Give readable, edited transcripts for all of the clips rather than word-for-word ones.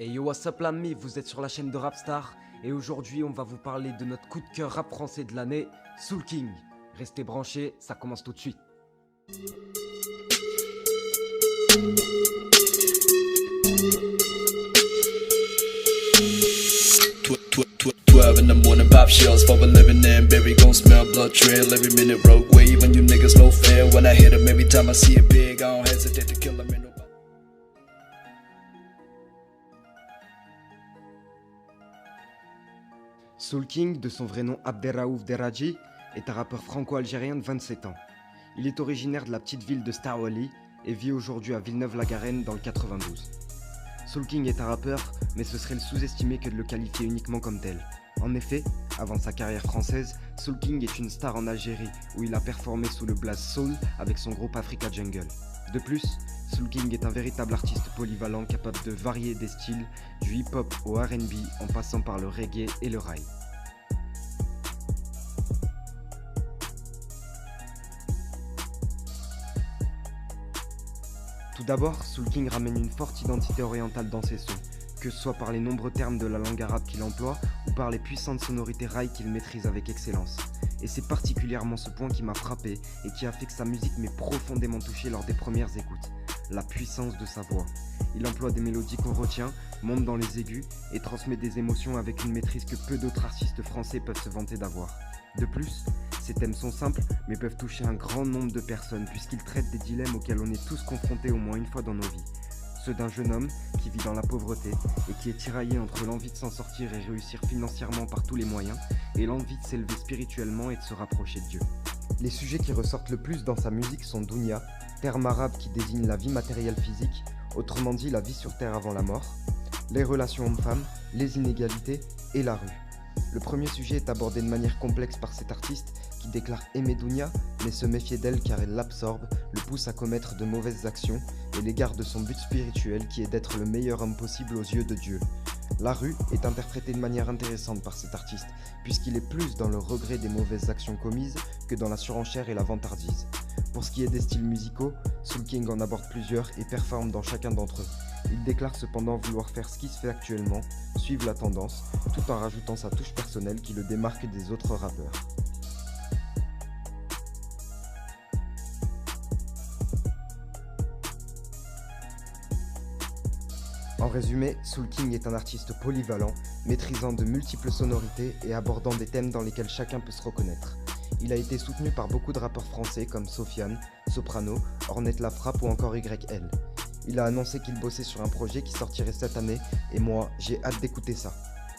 Et yo, what's up la mif, vous êtes sur la chaîne de Rapstar et aujourd'hui on va vous parler de notre coup de cœur rap français de l'année, Soul King. Restez branchés, ça commence tout de suite. 12 in the morning, pop shells for a living and berry gon' smell blood trail every minute rogue wave and you niggas no fair. When I hit 'em every time I see it big, I don't hesitate to kill 'em. Soul King, de son vrai nom Abderraouf Deradji, est un rappeur franco-algérien de 27 ans. Il est originaire de la petite ville de Starwali et vit aujourd'hui à Villeneuve-la-Garenne dans le 92. Soul King est un rappeur, mais ce serait le sous-estimer que de le qualifier uniquement comme tel. En effet, avant sa carrière française, Soul King est une star en Algérie où il a performé sous le blaze Soul avec son groupe Africa Jungle. De plus, Soul King est un véritable artiste polyvalent capable de varier des styles, du hip-hop au R&B en passant par le reggae et le raï. Tout d'abord, Soul King ramène une forte identité orientale dans ses sons, que ce soit par les nombreux termes de la langue arabe qu'il emploie ou par les puissantes sonorités raï qu'il maîtrise avec excellence. Et c'est particulièrement ce point qui m'a frappé et qui a fait que sa musique m'ait profondément touché lors des premières écoutes, la puissance de sa voix. Il emploie des mélodies qu'on retient, monte dans les aigus et transmet des émotions avec une maîtrise que peu d'autres artistes français peuvent se vanter d'avoir. De plus, ces thèmes sont simples mais peuvent toucher un grand nombre de personnes puisqu'ils traitent des dilemmes auxquels on est tous confrontés au moins une fois dans nos vies. Ceux d'un jeune homme qui vit dans la pauvreté et qui est tiraillé entre l'envie de s'en sortir et réussir financièrement par tous les moyens et l'envie de s'élever spirituellement et de se rapprocher de Dieu. Les sujets qui ressortent le plus dans sa musique sont Dunya, terme arabe qui désigne la vie matérielle physique, autrement dit la vie sur terre avant la mort, les relations hommes-femmes, les inégalités et la rue. Le premier sujet est abordé de manière complexe par cet artiste qui déclare aimer Dunya, mais se méfier d'elle car elle l'absorbe, le pousse à commettre de mauvaises actions et l'égare de son but spirituel qui est d'être le meilleur homme possible aux yeux de Dieu. La rue est interprétée de manière intéressante par cet artiste, puisqu'il est plus dans le regret des mauvaises actions commises que dans la surenchère et la vantardise. Pour ce qui est des styles musicaux, Soul King en aborde plusieurs et performe dans chacun d'entre eux. Il déclare cependant vouloir faire ce qui se fait actuellement, suivre la tendance, tout en rajoutant sa touche personnelle qui le démarque des autres rappeurs. En résumé, Soul King est un artiste polyvalent, maîtrisant de multiples sonorités et abordant des thèmes dans lesquels chacun peut se reconnaître. Il a été soutenu par beaucoup de rappeurs français comme Sofiane, Soprano, Ornette La Frappe ou encore YL. Il a annoncé qu'il bossait sur un projet qui sortirait cette année et moi, j'ai hâte d'écouter ça.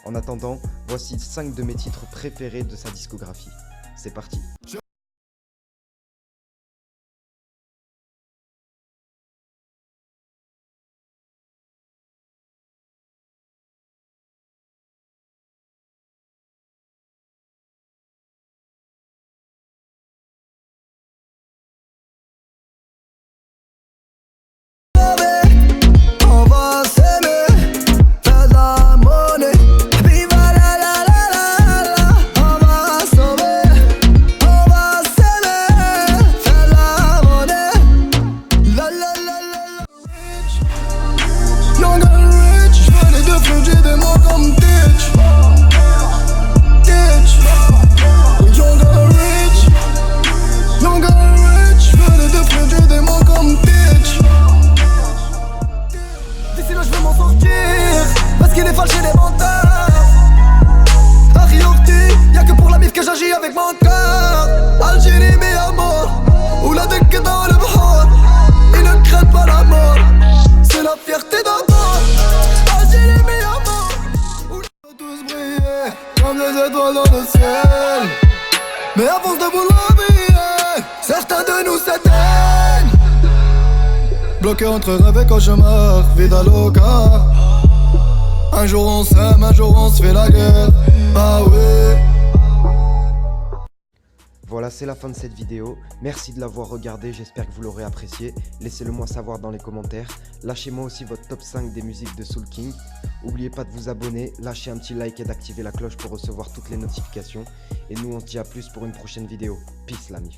En attendant, voici 5 de mes titres préférés de sa discographie. C'est parti. Avec mon cœur, Algérie mes amours, où la deck est dans le bras, ils ne craignent pas la mort, c'est la fierté d'abord. Algérie mes amours, où on va tous briller, comme des étoiles dans le ciel. Mais à force de vouloir briller, certains de nous s'éteignent. Bloqués entre rêve et cauchemar, vida loca. Un jour on s'aime, un jour on se fait la guerre, ah oui. Voilà, c'est la fin de cette vidéo. Merci de l'avoir regardé, j'espère que vous l'aurez apprécié. Laissez-le moi savoir dans les commentaires. Lâchez-moi aussi votre top 5 des musiques de Soul King. N'oubliez pas de vous abonner, lâchez un petit like et d'activer la cloche pour recevoir toutes les notifications. Et nous, on se dit à plus pour une prochaine vidéo. Peace la mif.